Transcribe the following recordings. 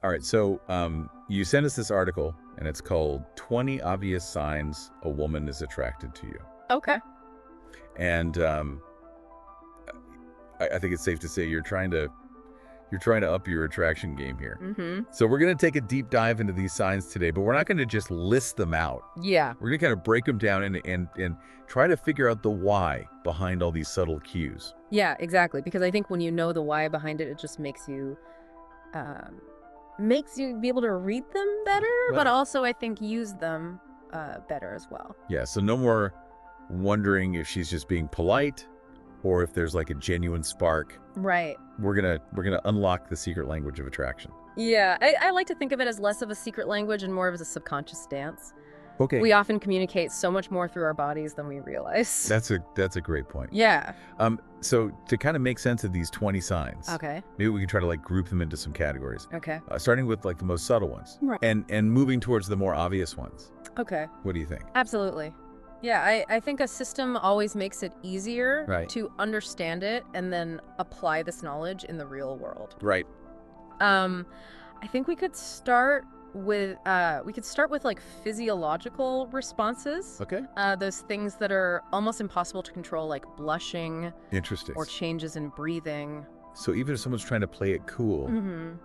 All right, so you sent us this article, and it's called 20 Obvious Signs a Woman is Attracted to You. Okay. And I think it's safe to say you're trying to up your attraction game here. Mm-hmm. So we're going to take a deep dive into these signs today, but we're not going to just list them out. Yeah. We're going to kind of break them down and try to figure out the why behind all these subtle cues. Yeah, exactly. Because I think when you know the why behind it, it just makes you be able to read them better, but also I think use them better as well. Yeah, so no more wondering if she's just being polite or if there's like a genuine spark. Right. We're gonna unlock the secret language of attraction. Yeah, I like to think of it as less of a secret language and more of as a subconscious dance. Okay. We often communicate so much more through our bodies than we realize. That's a great point. Yeah. So to kind of make sense of these 20 signs, Okay. maybe we can try to like group them into some categories. Okay. Starting with like the most subtle ones, Right. and moving towards the more obvious ones. Okay. What do you think? Absolutely. Yeah, I think a system always makes it easier Right. to understand it and then apply this knowledge in the real world. Right. I think we could start with like physiological responses. Okay. Those things that are almost impossible to control, like blushing Interesting. or changes in breathing. So even if someone's trying to play it cool, Mm-hmm.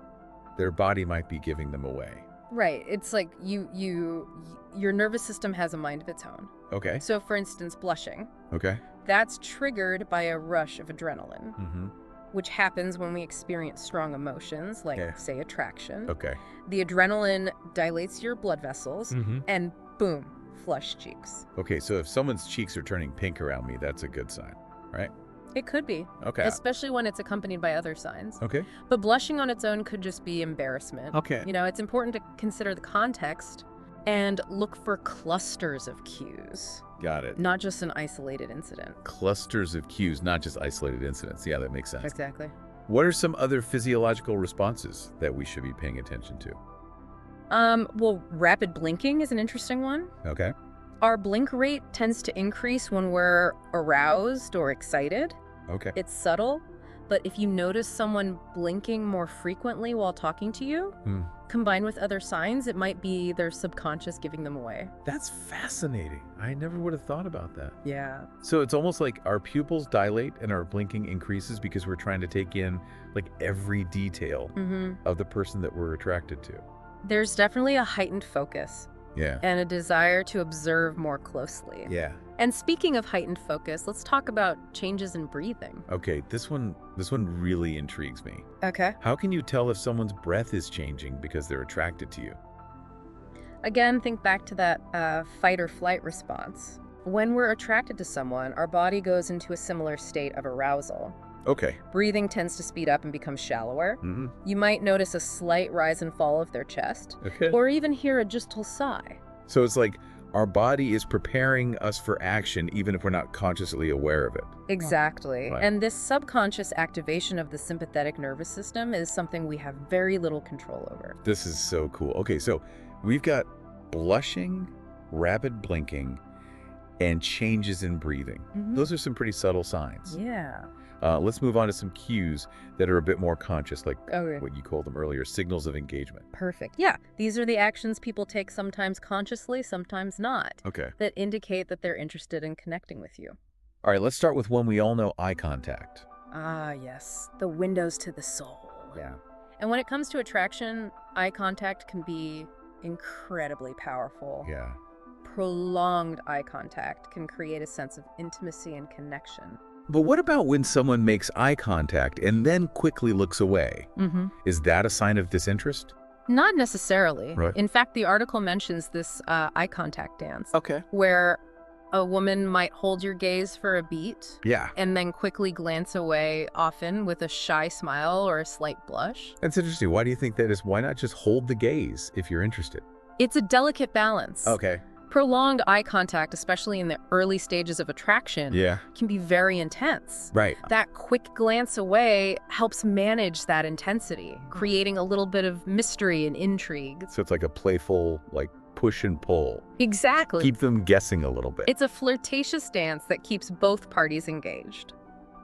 their body might be giving them away. Right. It's like your nervous system has a mind of its own. Okay. So, for instance, blushing. Okay. That's triggered by a rush of adrenaline, Mm-hmm. which happens when we experience strong emotions, like, Okay. say, attraction. Okay. The adrenaline dilates your blood vessels, Mm-hmm. and boom, flushed cheeks. Okay, so if someone's cheeks are turning pink around me, that's a good sign, right? It could be, Okay. especially when it's accompanied by other signs. Okay. But blushing on its own could just be embarrassment. Okay. You know, it's important to consider the context and look for clusters of cues, Got it. not just an isolated incident. Clusters of cues, not just isolated incidents. Yeah, that makes sense. Exactly. What are some other physiological responses that we should be paying attention to? Well, rapid blinking is an interesting one. Okay. Our blink rate tends to increase when we're aroused or excited. Okay. It's subtle, but if you notice someone blinking more frequently while talking to you, combined with other signs, it might be their subconscious giving them away. That's fascinating. I never would have thought about that. Yeah. So it's almost like our pupils dilate and our blinking increases because we're trying to take in like every detail of the person that we're attracted to. There's definitely a heightened focus Yeah. and a desire to observe more closely. Yeah. And speaking of heightened focus, let's talk about changes in breathing. Okay, this one really intrigues me. Okay. How can you tell if someone's breath is changing because they're attracted to you? Again, think back to that fight or flight response. When we're attracted to someone, our body goes into a similar state of arousal. Okay. Breathing tends to speed up and become shallower. Mm-hmm. You might notice a slight rise and fall of their chest, Okay. or even hear a gentle sigh. So it's like our body is preparing us for action even if we're not consciously aware of it. Exactly. Right. And this subconscious activation of the sympathetic nervous system is something we have very little control over. This is so cool. Okay, so we've got blushing, rapid blinking, and changes in breathing. Those are some pretty subtle signs. Yeah. Let's move on to some cues that are a bit more conscious, like Okay. what you called them earlier, signals of engagement. Perfect. Yeah. These are the actions people take sometimes consciously, sometimes not, Okay. that indicate that they're interested in connecting with you. All right, let's start with one we all know, eye contact. Ah, yes. The windows to the soul. Yeah. And when it comes to attraction, eye contact can be incredibly powerful. Yeah. Prolonged eye contact can create a sense of intimacy and connection. But what about when someone makes eye contact and then quickly looks away? Is that a sign of disinterest? Not necessarily. Right. In fact, the article mentions this eye contact dance, Okay. where a woman might hold your gaze for a beat Yeah. and then quickly glance away, often with a shy smile or a slight blush. That's interesting. Why do you think that is? Why not just hold the gaze if you're interested? It's a delicate balance. Okay. Prolonged eye contact, especially in the early stages of attraction, Yeah. can be very intense. Right. That quick glance away helps manage that intensity, creating a little bit of mystery and intrigue. So it's like a playful, like, push and pull. Exactly. Keep them guessing a little bit. It's a flirtatious dance that keeps both parties engaged.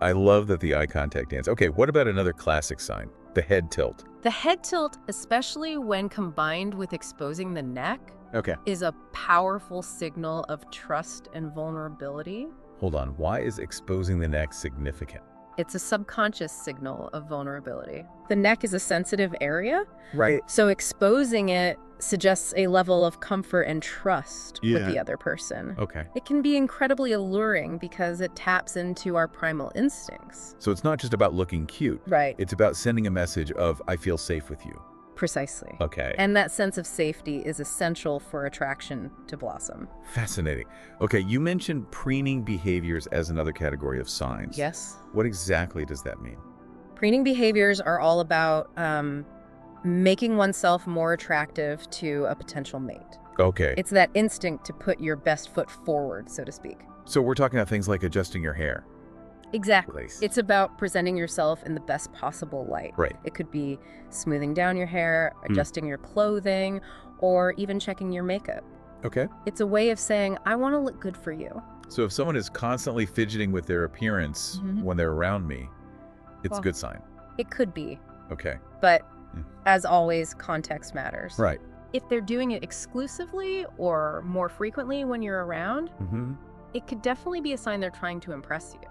I love that the eye contact dance. Okay, what about another classic sign? The head tilt. The head tilt, especially when combined with exposing the neck, Okay. is a powerful signal of trust and vulnerability. Hold on. Why is exposing the neck significant? It's a subconscious signal of vulnerability. The neck is a sensitive area, Right. so exposing it suggests a level of comfort and trust with the other person. Okay. It can be incredibly alluring because it taps into our primal instincts. So it's not just about looking cute. Right. It's about sending a message of, I feel safe with you. Precisely. Okay. And that sense of safety is essential for attraction to blossom. Fascinating. Okay, you mentioned preening behaviors as another category of signs. Yes. What exactly does that mean? Preening behaviors are all about making oneself more attractive to a potential mate. Okay. It's that instinct to put your best foot forward, so to speak. So we're talking about things like adjusting your hair. Exactly. Nice. It's about presenting yourself in the best possible light. Right. It could be smoothing down your hair, adjusting your clothing, or even checking your makeup. Okay. It's a way of saying, I want to look good for you. So if someone is constantly fidgeting with their appearance when they're around me, it's a good sign. It could be, Okay. but as always, context matters. Right. If they're doing it exclusively or more frequently when you're around, it could definitely be a sign they're trying to impress you.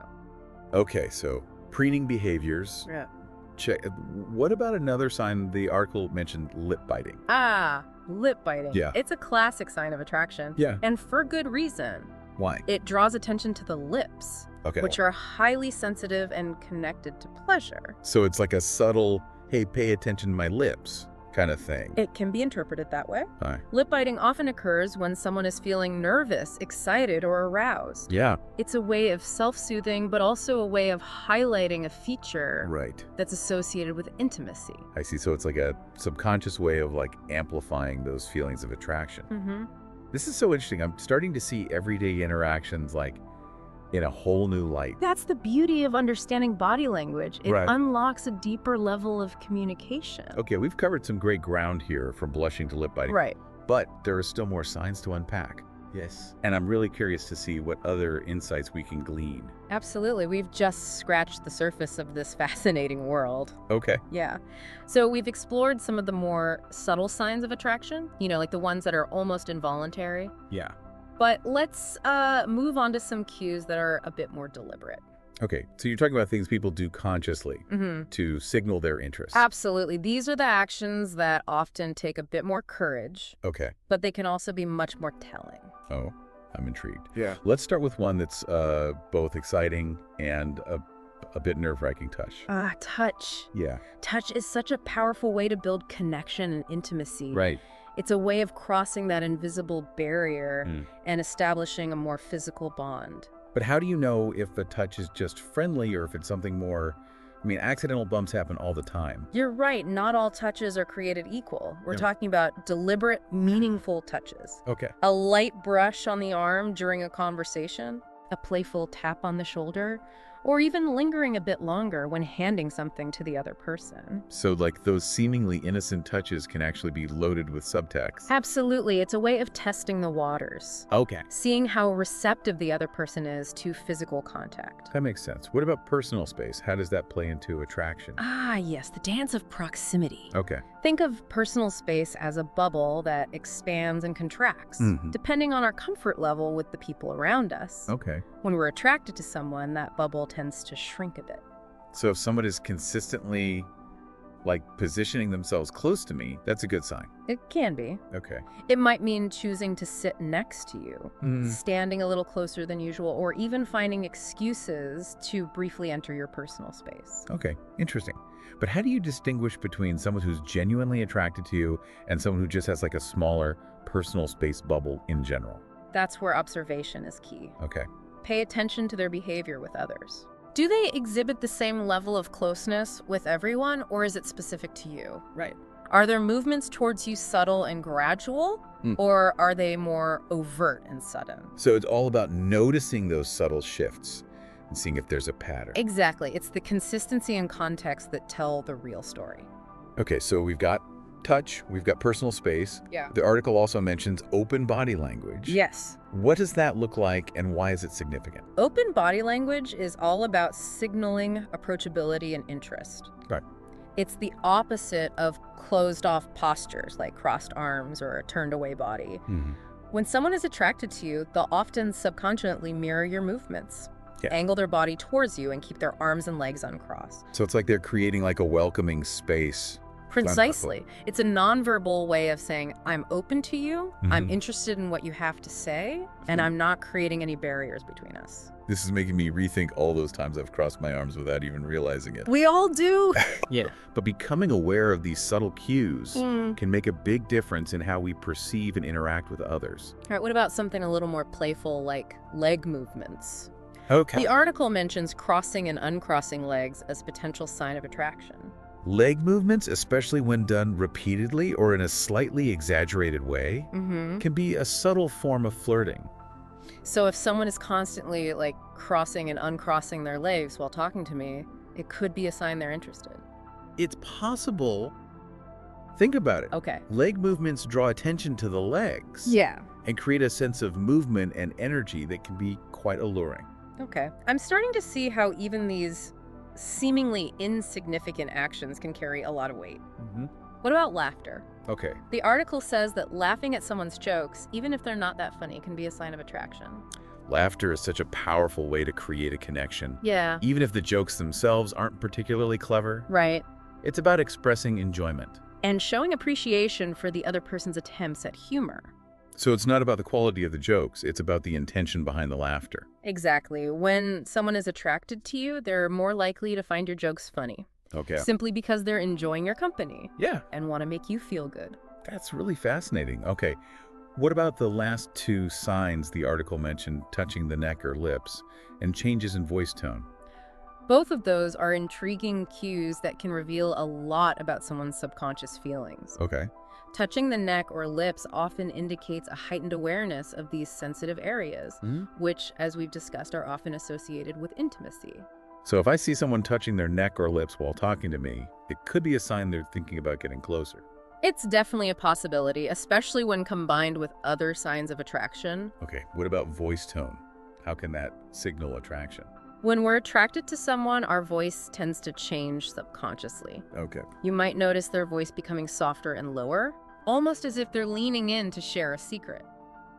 Okay, so preening behaviors. Yeah. Check. What about another sign the article mentioned, lip biting? Ah, lip biting. Yeah. It's a classic sign of attraction. Yeah. And for good reason. Why? It draws attention to the lips, Okay. which are highly sensitive and connected to pleasure. So it's like a subtle, hey, pay attention to my lips kind of thing. It can be interpreted that way. All right. Lip biting often occurs when someone is feeling nervous, excited, or aroused. Yeah. It's a way of self-soothing, but also a way of highlighting a feature Right. that's associated with intimacy. I see. So it's like a subconscious way of like amplifying those feelings of attraction. This is so interesting. I'm starting to see everyday interactions like in a whole new light. That's the beauty of understanding body language. It Right. unlocks a deeper level of communication. Okay, we've covered some great ground here from blushing to lip biting. Right. But there are still more signs to unpack. Yes. And I'm really curious to see what other insights we can glean. Absolutely. We've just scratched the surface of this fascinating world. Okay. Yeah. So we've explored some of the more subtle signs of attraction, like the ones that are almost involuntary. Yeah. But let's move on to some cues that are a bit more deliberate. Okay, so you're talking about things people do consciously to signal their interest. Absolutely. These are the actions that often take a bit more courage, Okay. but they can also be much more telling. Oh, I'm intrigued. Yeah. Let's start with one that's both exciting and a bit nerve-wracking, touch. Touch. Yeah. Touch is such a powerful way to build connection and intimacy. Right. It's a way of crossing that invisible barrier and establishing a more physical bond. But how do you know if a touch is just friendly or if it's something more... I mean, accidental bumps happen all the time. You're right. Not all touches are created equal. We're Yeah. talking about deliberate, meaningful touches. Okay. A light brush on the arm during a conversation, a playful tap on the shoulder, or even lingering a bit longer when handing something to the other person. So, like, those seemingly innocent touches can actually be loaded with subtext. Absolutely. It's a way of testing the waters. Okay. Seeing how receptive the other person is to physical contact. That makes sense. What about personal space? How does that play into attraction? Ah, yes, the dance of proximity. Okay. Think of personal space as a bubble that expands and contracts, depending on our comfort level with the people around us. Okay. When we're attracted to someone, that bubble tends to shrink a bit. So if someone is consistently, like, positioning themselves close to me, that's a good sign. It can be. Okay. It might mean choosing to sit next to you, standing a little closer than usual, or even finding excuses to briefly enter your personal space. Okay. Interesting. But how do you distinguish between someone who's genuinely attracted to you and someone who just has, like, a smaller personal space bubble in general? That's where observation is key. Okay. Pay attention to their behavior with others. Do they exhibit the same level of closeness with everyone, or is it specific to you? Right. Are their movements towards you subtle and gradual, or are they more overt and sudden? So it's all about noticing those subtle shifts and seeing if there's a pattern. Exactly. It's the consistency and context that tell the real story. Okay, so we've got touch, we've got personal space. Yeah. The article also mentions open body language. Yes. What does that look like and why is it significant? Open body language is all about signaling approachability and interest. Right. It's the opposite of closed-off postures like crossed arms or a turned-away body. When someone is attracted to you, they'll often subconsciously mirror your movements, angle their body towards you, and keep their arms and legs uncrossed. So it's like they're creating like a welcoming space. Precisely. It's a nonverbal way of saying, I'm open to you, I'm interested in what you have to say, and I'm not creating any barriers between us. This is making me rethink all those times I've crossed my arms without even realizing it. We all do. Yeah. But becoming aware of these subtle cues can make a big difference in how we perceive and interact with others. All right, what about something a little more playful like leg movements? Okay. The article mentions crossing and uncrossing legs as potential sign of attraction. Leg movements, especially when done repeatedly or in a slightly exaggerated way, can be a subtle form of flirting. So if someone is constantly like crossing and uncrossing their legs while talking to me, it could be a sign they're interested. It's possible. Think about it. Okay. Leg movements draw attention to the legs. Yeah. And create a sense of movement and energy that can be quite alluring. Okay. I'm starting to see how even these seemingly insignificant actions can carry a lot of weight. What about laughter? Okay. The article says that laughing at someone's jokes, even if they're not that funny, can be a sign of attraction. Laughter is such a powerful way to create a connection. Yeah. Even if the jokes themselves aren't particularly clever. Right. It's about expressing enjoyment. And showing appreciation for the other person's attempts at humor. So it's not about the quality of the jokes, it's about the intention behind the laughter. Exactly. When someone is attracted to you, they're more likely to find your jokes funny. Okay. Simply because they're enjoying your company. Yeah. And want to make you feel good. That's really fascinating. Okay. What about the last two signs the article mentioned, touching the neck or lips, and changes in voice tone? Both of those are intriguing cues that can reveal a lot about someone's subconscious feelings. Okay. Touching the neck or lips often indicates a heightened awareness of these sensitive areas, which, as we've discussed, are often associated with intimacy. So if I see someone touching their neck or lips while talking to me, it could be a sign they're thinking about getting closer. It's definitely a possibility, especially when combined with other signs of attraction. Okay, what about voice tone? How can that signal attraction? When we're attracted to someone, our voice tends to change subconsciously. Okay. You might notice their voice becoming softer and lower, almost as if they're leaning in to share a secret.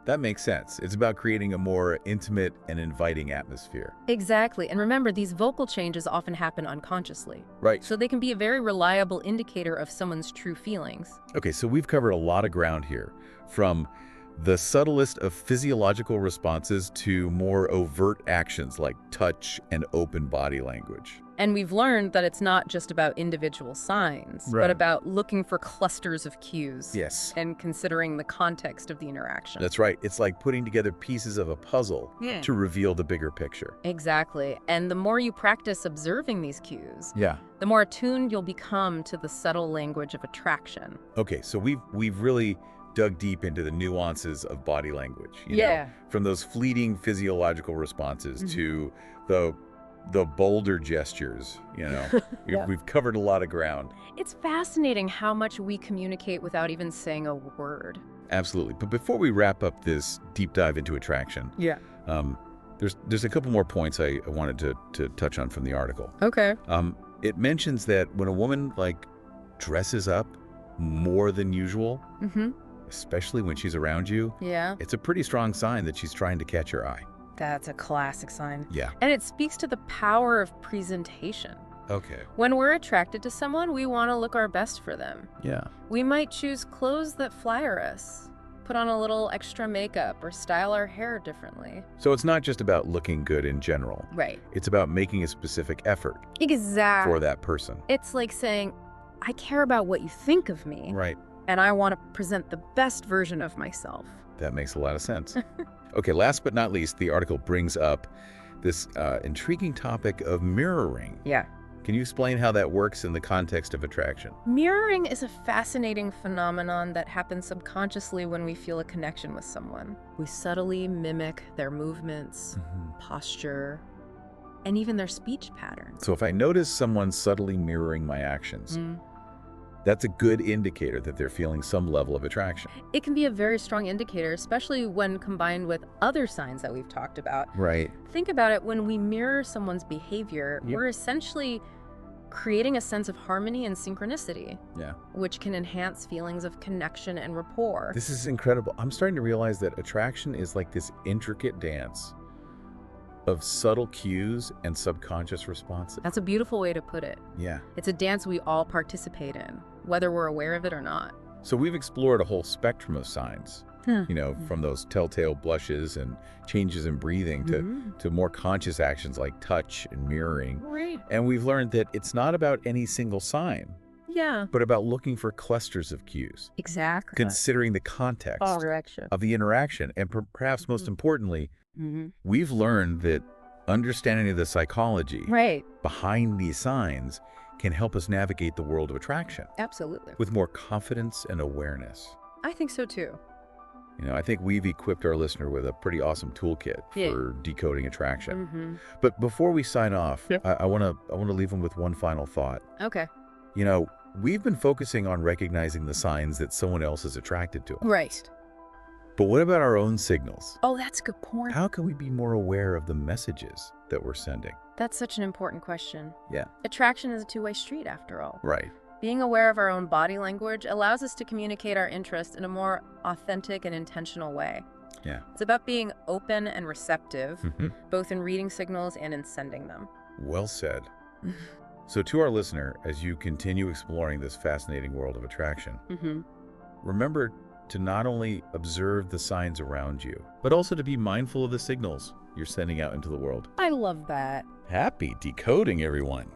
That makes sense. It's about creating a more intimate and inviting atmosphere. Exactly. And remember, these vocal changes often happen unconsciously. Right. So they can be a very reliable indicator of someone's true feelings. Okay, so we've covered a lot of ground here, from the subtlest of physiological responses to more overt actions like touch and open body language. And we've learned that it's not just about individual signs, Right. but about looking for clusters of cues. Yes. And considering the context of the interaction. That's right. It's like putting together pieces of a puzzle Yeah. to reveal the bigger picture. Exactly. And the more you practice observing these cues, Yeah. the more attuned you'll become to the subtle language of attraction. Okay, so we've really dug deep into the nuances of body language. You Yeah. know, from those fleeting physiological responses to the bolder gestures, you know. Yeah. We've covered a lot of ground. It's fascinating how much we communicate without even saying a word. Absolutely. But before we wrap up this deep dive into attraction, there's a couple more points I wanted to touch on from the article. Okay. It mentions that when a woman like dresses up more than usual, especially when she's around you, Yeah. it's a pretty strong sign that she's trying to catch your eye. That's a classic sign. Yeah. And it speaks to the power of presentation. Okay. When we're attracted to someone, we want to look our best for them. Yeah. We might choose clothes that flatter us, put on a little extra makeup, or style our hair differently. So it's not just about looking good in general. Right. It's about making a specific effort Exactly. for that person. It's like saying, I care about what you think of me, Right. and I want to present the best version of myself. That makes a lot of sense. Okay, last but not least, the article brings up this intriguing topic of mirroring. Yeah. Can you explain how that works in the context of attraction? Mirroring is a fascinating phenomenon that happens subconsciously when we feel a connection with someone. We subtly mimic their movements, posture, and even their speech patterns. So if I notice someone subtly mirroring my actions, that's a good indicator that they're feeling some level of attraction. It can be a very strong indicator, especially when combined with other signs that we've talked about. Right. Think about it, when we mirror someone's behavior, Yep. we're essentially creating a sense of harmony and synchronicity, Yeah. which can enhance feelings of connection and rapport. This is incredible. I'm starting to realize that attraction is like this intricate dance of subtle cues and subconscious responses. That's a beautiful way to put it. Yeah. It's a dance we all participate in, whether we're aware of it or not. So we've explored a whole spectrum of signs, from those telltale blushes and changes in breathing to more conscious actions like touch and mirroring. Right. And we've learned that it's not about any single sign, Yeah. but about looking for clusters of cues, Exactly. considering the context of the interaction. And perhaps most importantly, we've learned that understanding the psychology behind these signs can help us navigate the world of attraction Absolutely. with more confidence and awareness. I think so too. I think we've equipped our listener with a pretty awesome toolkit for decoding attraction. But before we sign off, I want to leave them with one final thought. Okay. We've been focusing on recognizing the signs that someone else is attracted to us. Right. But what about our own signals? Oh, that's a good point. How can we be more aware of the messages that we're sending? That's such an important question. Yeah. Attraction is a two-way street, after all. Right. Being aware of our own body language allows us to communicate our interest in a more authentic and intentional way. Yeah. It's about being open and receptive, both in reading signals and in sending them. Well said. So to our listener, as you continue exploring this fascinating world of attraction, remember to not only observe the signs around you, but also to be mindful of the signals you're sending out into the world. I love that. Happy decoding, everyone.